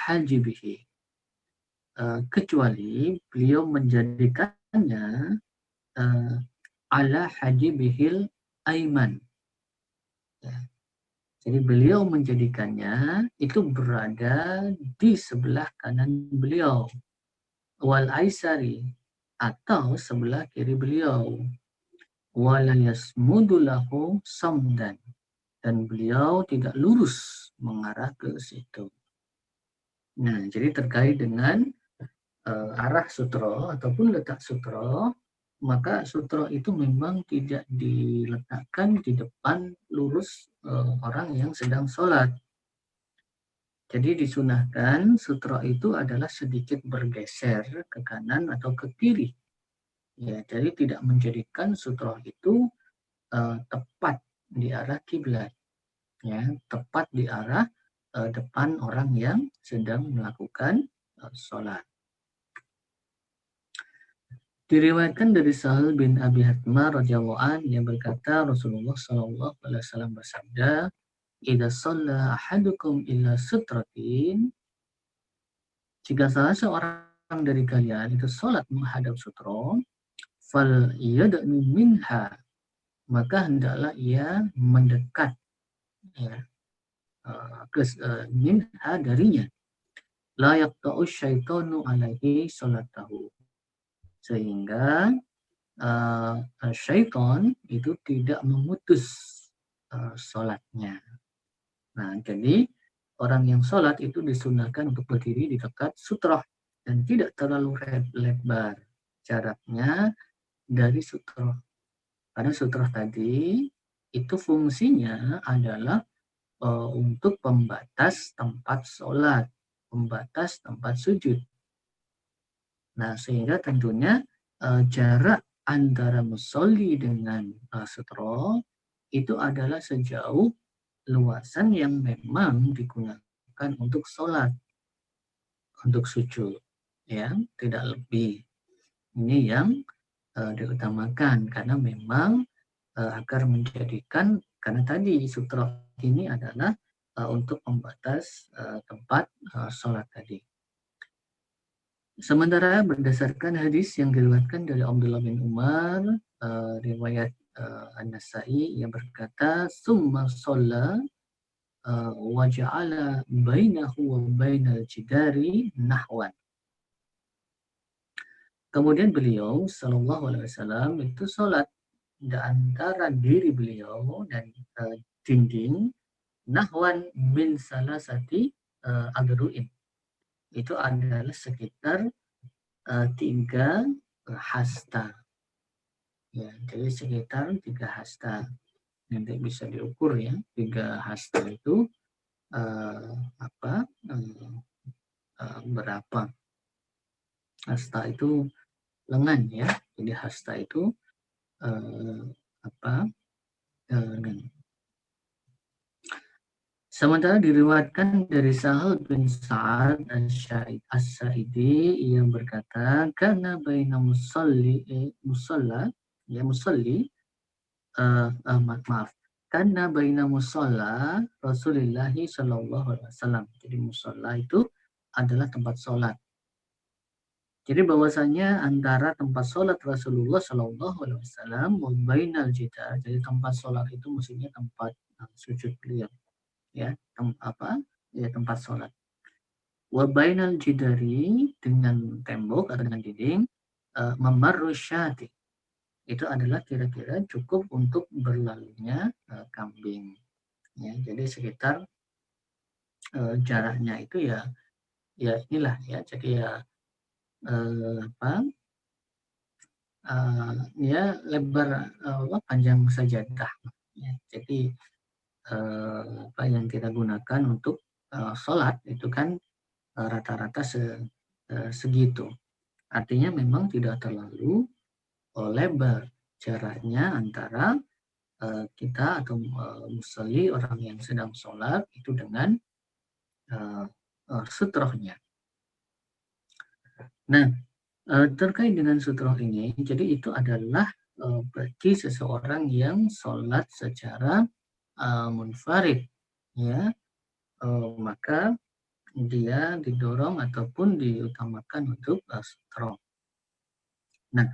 hajibihi, kecuali beliau menjadikannya ala hajibihil aiman. Ya. Jadi beliau menjadikannya itu berada di sebelah kanan beliau. Wal aisari, atau sebelah kiri beliau. Wala yasmudu lahu samdan, dan beliau tidak lurus mengarah ke situ. Nah, jadi terkait dengan arah sutra ataupun letak sutra, maka sutra itu memang tidak diletakkan di depan lurus orang yang sedang sholat. Jadi disunahkan sutra itu adalah sedikit bergeser ke kanan atau ke kiri. Ya, jadi tidak menjadikan sutra itu tepat di arah kiblat, ya, tepat di arah depan orang yang sedang melakukan sholat. Diriwayatkan dari Sahal bin Abi Hatmah radhiyallahu an yang berkata Rasulullah sallallahu alaihi wasallam bersabda, "Idza shalla ahadukum ila sutratin," jika salah seorang dari kalian itu sholat menghadap sutra, fal yad'u minha, maka hendaklah ia mendekat, ya, minha darinya, la yaqta'u syaitanu alaihi salatahu, sehingga syaitan itu tidak memutus sholatnya. Nah, jadi orang yang sholat itu disunahkan untuk berdiri di dekat sutra dan tidak terlalu lebar jaraknya dari sutra. Karena sutra tadi itu fungsinya adalah untuk pembatas tempat sholat, pembatas tempat sujud. Nah, sehingga tentunya jarak antara musolli dengan sutra itu adalah sejauh luasan yang memang digunakan untuk sholat, untuk sujud, ya, tidak lebih. Ini yang diutamakan karena memang agar menjadikan, karena tadi sutra ini adalah untuk pembatas tempat sholat tadi. Sementara berdasarkan hadis yang diriwayatkan dari Abdullah bin Umar, riwayat An-Nasa'i yang berkata, "Summa sholla wa ja'ala bainahu wa bainal jidari nahwan." Kemudian beliau sallallahu alaihi wasallam itu sholat di antara diri beliau dan dinding nahwan min salasati adru'in. Itu adalah sekitar 3 hasta. Ya, jadi sekitar 3 hasta. Nanti bisa diukur ya, 3 hasta itu berapa? Hasta itu lengan ya. Jadi hasta itu lengan. Sementara diriwayatkan dari Sahal bin Sa'ad As-Sa'idi yang berkata, karena baina musalli karena baina musalla Rasulullah sallallahu alaihi wasallam. Jadi musalla itu adalah tempat sholat. Jadi bahwasanya antara tempat sholat Rasulullah sallallahu alaihi wasallam wa bainal jidar, jadi tempat sholat itu maksudnya tempat sujud beliau. Ya, tempat sholat. Wa bainal jidari, dengan tembok atau dengan dinding, mamarru syati, itu adalah kira-kira cukup untuk berlalunya kambing. Ya, jadi sekitar jaraknya itu ya inilah ya, jadi ya lebar panjang sajadah. Ya, jadi yang kita gunakan untuk sholat itu kan rata-rata segitu. Artinya memang tidak terlalu lebar jaraknya antara kita atau musolli, orang yang sedang sholat itu dengan sutrohnya. Nah, terkait dengan sutroh ini, jadi itu adalah bagi seseorang yang sholat secara munfarid, ya, maka dia didorong ataupun diutamakan untuk sutroh. Nah,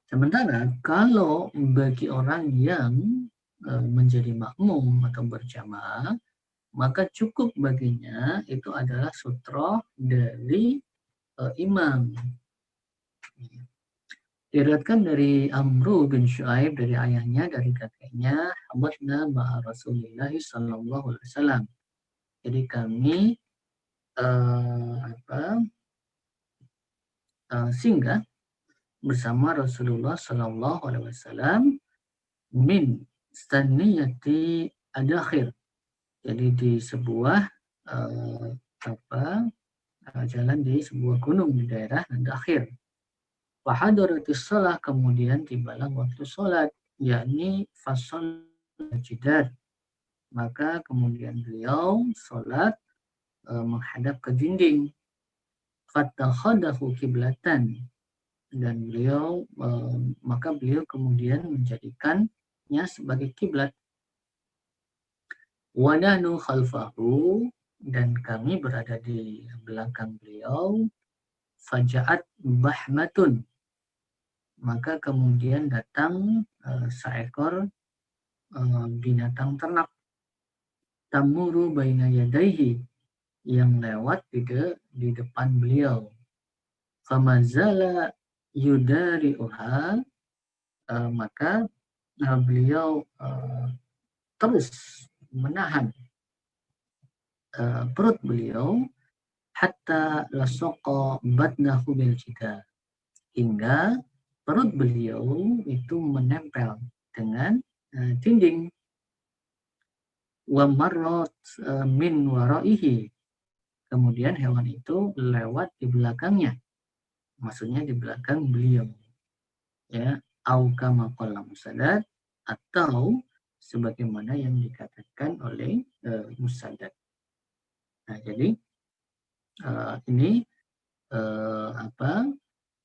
sementara kalau bagi orang yang menjadi makmum atau berjamaah, maka cukup baginya itu adalah sutroh dari imam. Diriwayatkan dari Amru bin Shu'aib dari ayahnya, dari kakeknya, hamadna ma'a Rasulillah sallallahu alaihi wasallam. Jadi kami singgah bersama Rasulullah sallallahu alaihi wasallam min staniyati adakhir. Jadi di sebuah jalan di sebuah gunung di daerah Adakhir. Fahadaratis shalah, kemudian tibalah waktu sholat. yakni fasol jidar. Maka kemudian beliau sholat menghadap ke dinding. Fattakhadahu kiblatan, dan maka beliau kemudian menjadikannya sebagai kiblat. Wa nahnu khalfahu, dan kami berada di belakang beliau. Faja'at bahmatun, maka kemudian datang seekor binatang ternak, tamuru baina yadaihi, yang lewat di depan beliau. Famazala yudari'uha, maka beliau terus menahan perut beliau, hatta lasoqa batnahu bil jidar, hingga perut beliau itu menempel dengan dinding. Wa marrat min waraihi, kemudian hewan itu lewat di belakangnya, maksudnya di belakang beliau, ya, au kama qala Musaddad, atau sebagaimana yang dikatakan oleh Musaddad. Nah, jadi ini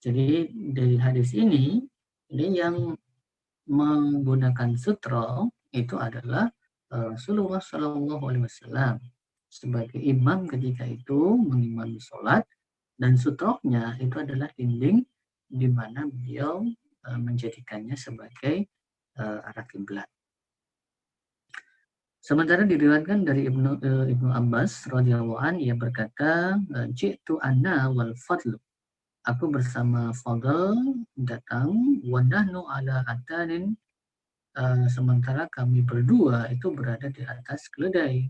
jadi dari hadis ini yang menggunakan sutra itu adalah Rasulullah Shallallahu Alaihi Wasallam sebagai imam ketika itu mengimami sholat, dan sutrohnya itu adalah dinding di mana beliau menjadikannya sebagai arah kiblat. Sementara diriwayatkan dari Ibnu Abbas radhiyallahu anhu, ia berkata, "Ji'tu anna wal fadlu." Aku bersama Fadl datang, wa nahnu ala atanin, sementara kami berdua itu berada di atas keledai.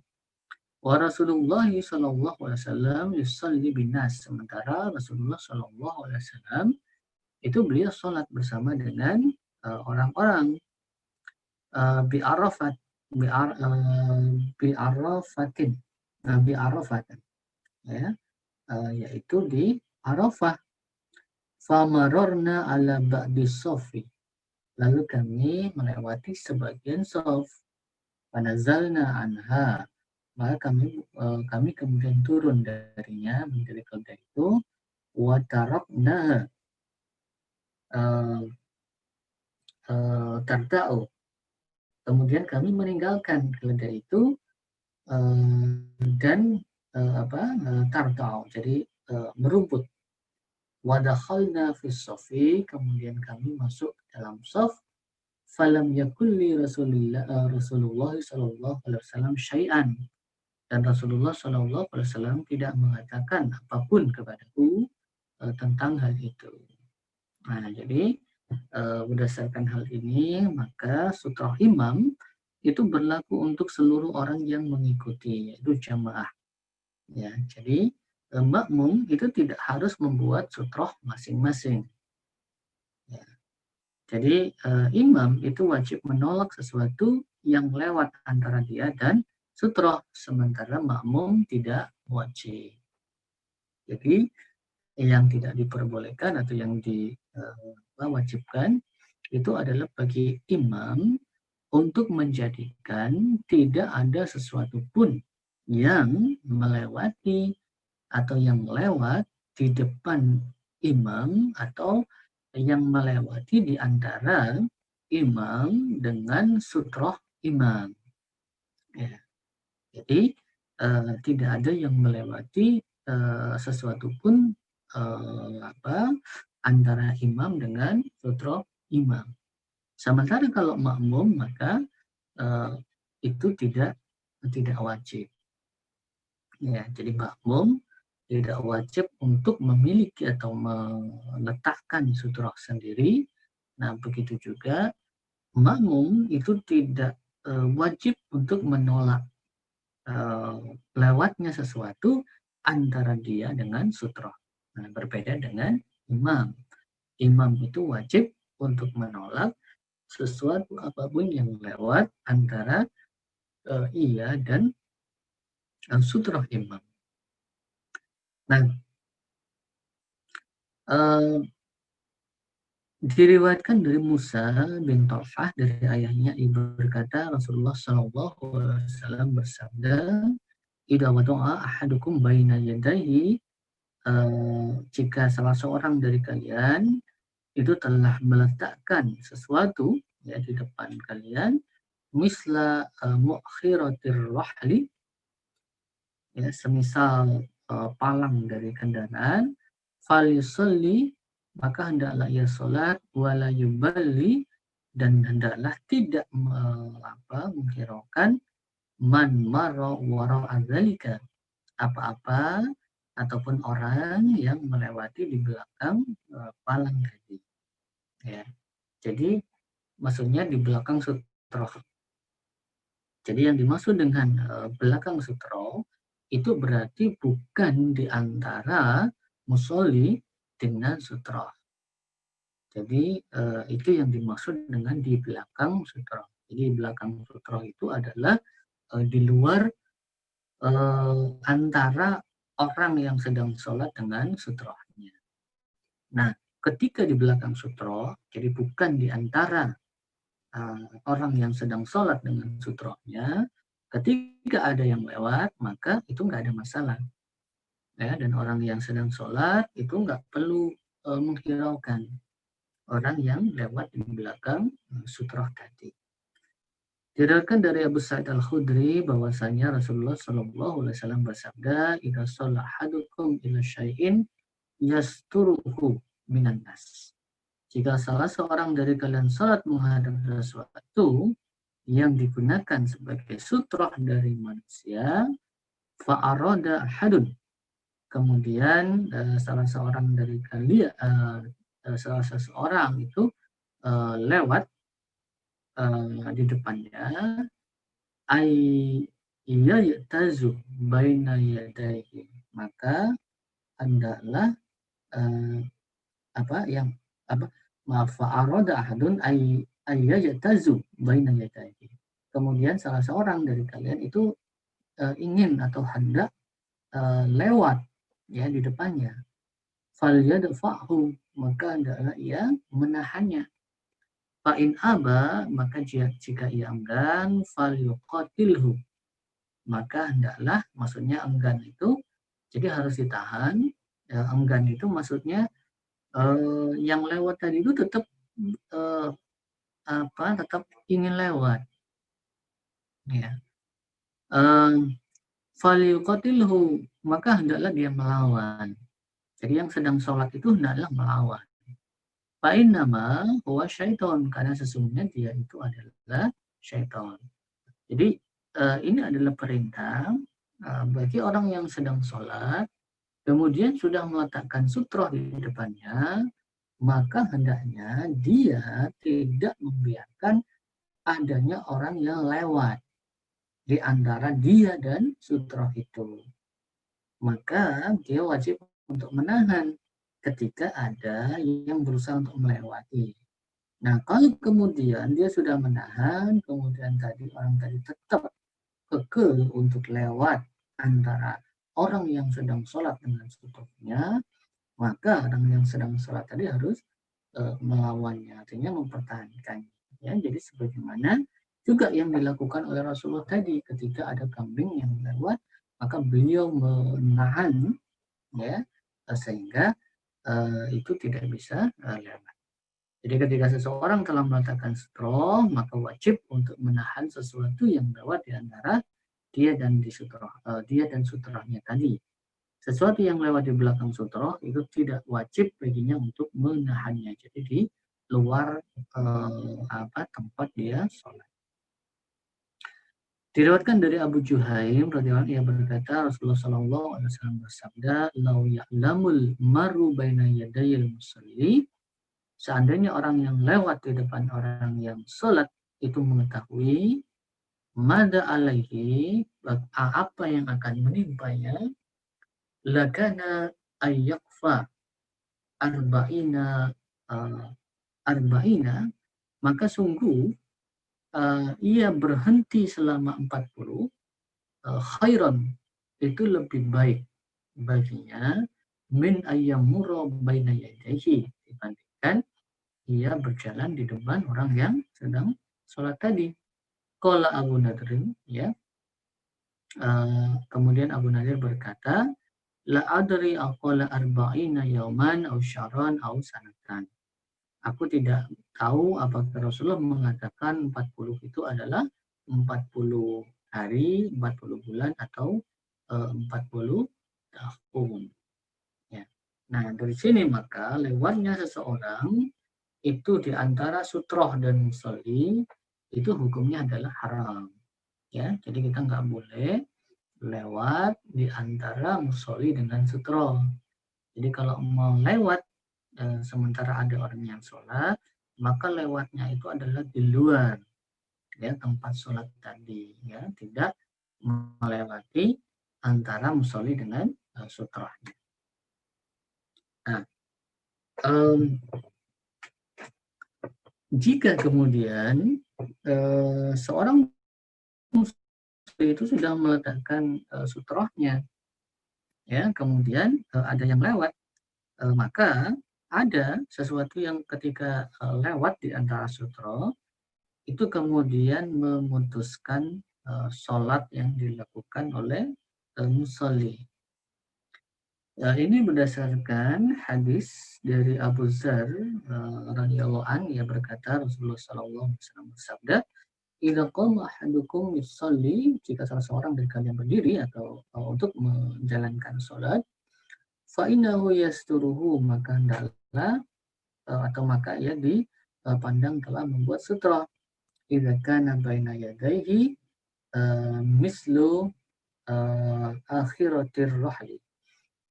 Wa Rasulullah sallallahu alaihi wasallam yusalli binas, sementara Rasulullah sallallahu alaihi wasallam itu beliau sholat bersama dengan orang-orang bi Arafat, bi Arafatin, bi Arafatin, ya, yaitu di Arafah. Famarorna ala ba'di sofi, lalu kami melewati sebagian sof. Panazalna anha, maka kami kemudian turun darinya, dari keledai itu. Watarabna tarda'u, kemudian kami meninggalkan keledai itu dan tarda'u, jadi merumput. Wadakhalna fis sofi, kemudian kami masuk ke dalam sof. Falam yakulli Rasulullah sallallahu alaihi wasallam syai'an, dan Rasulullah sallallahu alaihi wasallam tidak mengatakan apapun kepadaku tentang hal itu. Nah, jadi berdasarkan hal ini, maka sutra imam itu berlaku untuk seluruh orang yang mengikuti, yaitu jamaah. Ya, jadi makmum itu tidak harus membuat sutroh masing-masing. Ya. Jadi imam itu wajib menolak sesuatu yang lewat antara dia dan sutroh, sementara makmum tidak wajib. Jadi yang tidak diperbolehkan atau yang diwajibkan itu adalah bagi imam untuk menjadikan tidak ada sesuatu pun yang melewati atau yang lewat di depan imam atau yang melewati di antara imam dengan sutroh imam. Ya. Jadi tidak ada yang melewati sesuatu pun antara imam dengan sutroh imam. Sementara kalau makmum, maka itu tidak wajib. Ya, jadi makmum tidak wajib untuk memiliki atau meletakkan sutroh sendiri. Nah, begitu juga makmum itu tidak wajib untuk menolak lewatnya sesuatu antara dia dengan sutroh. Nah, berbeda dengan imam. Imam itu wajib untuk menolak sesuatu apapun yang lewat antara ia dan sutroh imam. Nah, Diriwayatkan dari Musa bin Talhah dari ayahnya, ibu berkata Rasulullah Shallallahu Alaihi Wasallam bersabda, "Idza wada'a ahadukum baina yadayhi," jika salah seorang dari kalian itu telah meletakkan sesuatu ya di depan kalian, misla mu'khiratir rahli, ya semisal palang dari kendaraan, falyusalli, maka hendaklah ia salat, wala yuballi, dan hendaklah tidak menghiraukan man mara wara'a dzalika, apa-apa ataupun orang yang melewati di belakang palang tadi. Ya. Jadi maksudnya di belakang sutro. Jadi yang dimaksud dengan belakang sutro itu berarti bukan di antara musolli dengan sutro. Jadi itu yang dimaksud dengan di belakang sutro. Jadi belakang sutro itu adalah di luar antara orang yang sedang sholat dengan sutrohnya. Nah, ketika di belakang sutro, jadi bukan di antara orang yang sedang sholat dengan sutrohnya, ketika ada yang lewat, maka itu nggak ada masalah. Ya, dan orang yang sedang sholat itu nggak perlu menghiraukan orang yang lewat di belakang sutroh tadi. Diriwayatkan dari Abu Sa'id Al-Khudri bahwasanya Rasulullah Shallallahu Alaihi Wasallam bersabda, "Idza shalla ahadukum ila syai'in yasturuhu minan nas." Jika salah seorang dari kalian salat menghadap sesuatu yang digunakan sebagai sutroh dari manusia, fa'arada ahadun, kemudian salah seorang dari kalian, salah seseorang itu lewat di depannya, ay iya yatazu baina yadayhi, maka hendaklah fa'arada ahadun ay yatazu baina yadayhi. Kemudian salah seorang dari kalian itu ingin atau hendak lewat ya di depannya. Falyadfa'hu, maka hendaklah ia menahannya. Fa'in aba, maka jika ia enggan, falyuqatilhu, maka hendaklah, maksudnya enggan itu jadi harus ditahan. Ya, enggan itu maksudnya yang lewat tadi itu tetap tetap ingin lewat. Ya. Falyuqatilhu, maka hendaklah dia melawan. Jadi yang sedang sholat itu hendaklah melawan. Fa'innama huwa syaiton, karena sesungguhnya dia itu adalah syaiton. Jadi ini adalah perintah bagi orang yang sedang sholat, kemudian sudah meletakkan sutroh di depannya, maka hendaknya dia tidak membiarkan adanya orang yang lewat di antara dia dan sutroh itu. Maka dia wajib untuk menahan ketika ada yang berusaha untuk melewati. Nah, kalau kemudian dia sudah menahan, kemudian tadi orang tadi tetap kekeh untuk lewat antara orang yang sedang sholat dengan sutrohnya, maka orang yang sedang sholat tadi harus melawannya, artinya mempertahankannya. Ya, jadi sebagaimana juga yang dilakukan oleh Rasulullah tadi ketika ada kambing yang lewat, maka beliau menahan ya sehingga itu tidak bisa lewat. Jadi ketika seseorang telah meletakkan sutroh, maka wajib untuk menahan sesuatu yang lewat di antara dia dan sutrohnya tadi. Sesuatu yang lewat di belakang sutroh itu tidak wajib baginya untuk menahannya. Jadi di luar tempat dia sholat. Diriwayatkan dari Abu Juhaim radhiyallahu anhu, ia berkata Rasulullah sallallahu alaihi wasallam bersabda, "Lau ya'lamul maru baina yadayil musalli," seandainya orang yang lewat di depan orang yang sholat itu mengetahui mada alaihi, apa yang akan menimpanya, lakana ayyakfa arba'ina maka sungguh ia berhenti selama 40 khairan, itu lebih baik baginya min ayyamura baina yadayhi, dibandingkan ia berjalan di depan orang yang sedang sholat tadi. Qala Abu Nadrin, ya. Kemudian Abu Nadir berkata, la adri aqala arba'ina yauman au syahran au sanatan. Aku tidak tahu apakah Rasulullah mengatakan 40 itu adalah 40 hari, 40 bulan atau 40 tahun. Ya. Nah, dari sini maka lewatnya seseorang itu di antara sutroh dan musolli itu hukumnya adalah haram. Ya, jadi kita nggak boleh lewat di antara musolli dengan sutroh. Jadi kalau mau lewat sementara ada orang yang sholat, maka lewatnya itu adalah di luar ya tempat sholat tadi, ya tidak melewati antara musolli dengan sutrohnya. Nah, jika kemudian seorang musolli itu sudah meletakkan sutrohnya, ya kemudian ada yang lewat, maka ada sesuatu yang ketika lewat di antara sutro itu kemudian memutuskan sholat yang dilakukan oleh musolli. Ini berdasarkan hadis dari Abu Dzar radhiyallahu anhu, yang berkata Rasulullah sallallahu alaihi wasallam bersabda, "Idza qama ahadukum yusalli," jika salah seorang dari kalian berdiri atau untuk menjalankan sholat, fa innahu yasturuhu, maka hendaklah atau maka ia dipandang telah membuat sutra. Idza kana baina yadayhi mislu akhiratir rahli.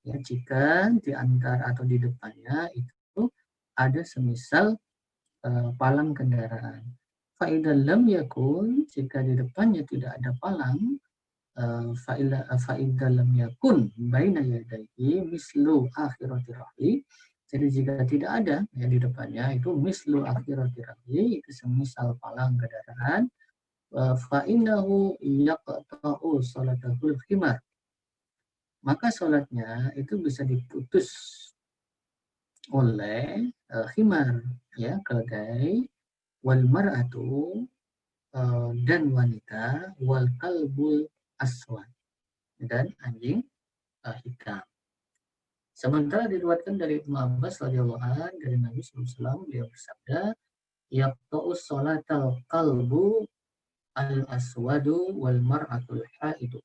Ya, jika di antara atau di depannya itu ada semisal palang kendaraan. Fa idza lam yakun, jika di depannya tidak ada palang, fa idza lam yakun baina yadayhi mislu akhiratir rahli. Jadi jika tidak ada ya di depannya itu mislu akhiratir rahli, itu semisal palang kendaraan, fa innahu yaqta'u salatahul khimar, maka sholatnya itu bisa diputus oleh khimar, ya keledai, wal mar'atu, dan wanita, wal kalbul aswad, dan anjing hitam. Sementara diriwayatkan dari Ibnu Abbas radhiyallahu anhu dari Nabi SAW, beliau bersabda, yaqta'us sholatal qalbu al-aswadu wal mar'atul haidu.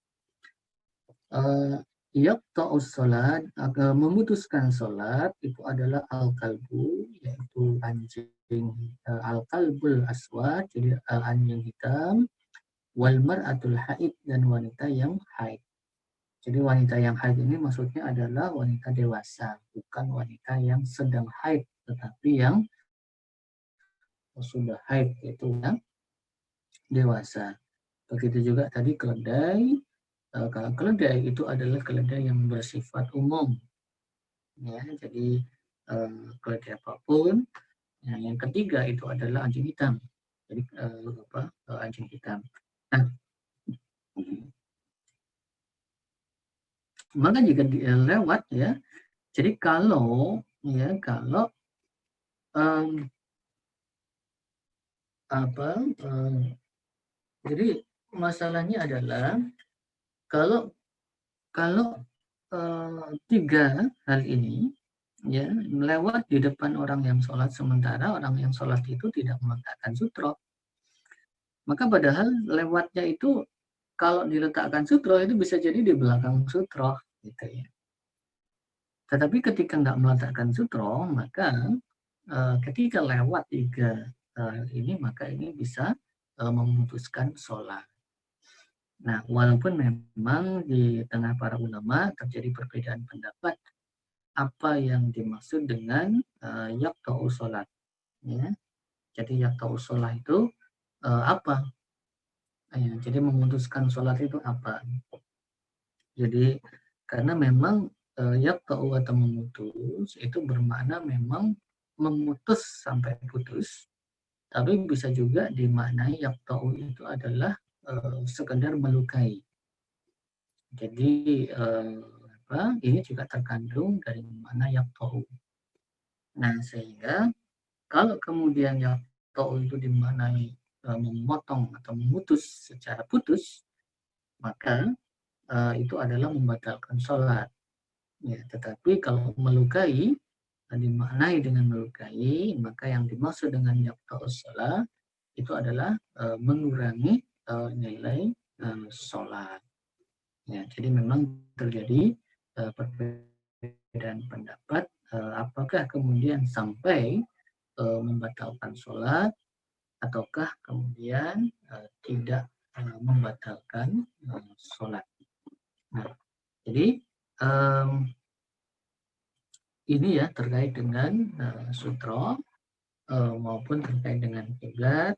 Yaqta'us sholat, memutuskan sholat itu adalah al-kalbu, yaitu anjing, al-kalbul aswad, jadi anjing hitam, wal mar'atul haid, dan wanita yang haid. Jadi wanita yang haid ini maksudnya adalah wanita dewasa, bukan wanita yang sedang haid, tetapi yang sudah haid, yaitu yang dewasa. Begitu juga tadi keledai. Kalau keledai itu adalah keledai yang bersifat umum, ya. Jadi keledai apapun. Yang ketiga itu adalah anjing hitam. Jadi anjing hitam. Nah, maka jika lewat ya, jadi kalau jadi masalahnya adalah kalau tiga hal ini ya lewat di depan orang yang sholat, sementara orang yang sholat itu tidak meletakkan sutro, maka padahal lewatnya itu kalau diletakkan sutro itu bisa jadi di belakang sutro gitu ya. Tetapi ketika nggak meletakkan sutro, maka ketika lewat tiga ini, maka ini bisa memutuskan sholat. Nah, walaupun memang di tengah para ulama terjadi perbedaan pendapat apa yang dimaksud dengan yaqta'u sholat. Ya. Jadi yaqta'u sholat itu apa? Jadi memutuskan sholat itu apa? Jadi karena memang yaqta'u atau memutus itu bermakna memang memutus sampai putus, tapi bisa juga dimaknai yaqta'u itu adalah sekedar melukai. Jadi ini juga terkandung dari makna yaqta'u. Nah, sehingga Kalau kemudian yaqta'u itu dimaknai memotong atau memutus secara putus, maka itu adalah membatalkan sholat. Ya, tetapi kalau melukai, dimaknai dengan melukai, maka yang dimaksud dengan yaqta'us sholat itu adalah mengurangi nilai sholat. Ya, jadi memang terjadi perbedaan pendapat apakah kemudian sampai membatalkan sholat ataukah kemudian tidak membatalkan sholat. Nah, jadi ini ya terkait dengan sutra maupun terkait dengan kiblat,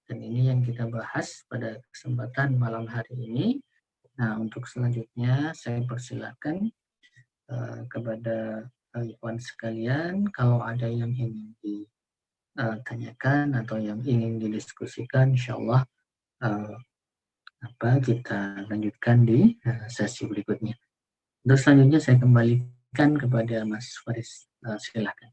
dan ini yang kita bahas pada kesempatan malam hari ini. Nah, untuk selanjutnya saya persilakan kepada ikhwan sekalian kalau ada yang ingin ditanyakan atau yang ingin didiskusikan, insyaallah kita lanjutkan di sesi berikutnya. Untuk selanjutnya saya kembalikan kepada Mas Faris. Silakan.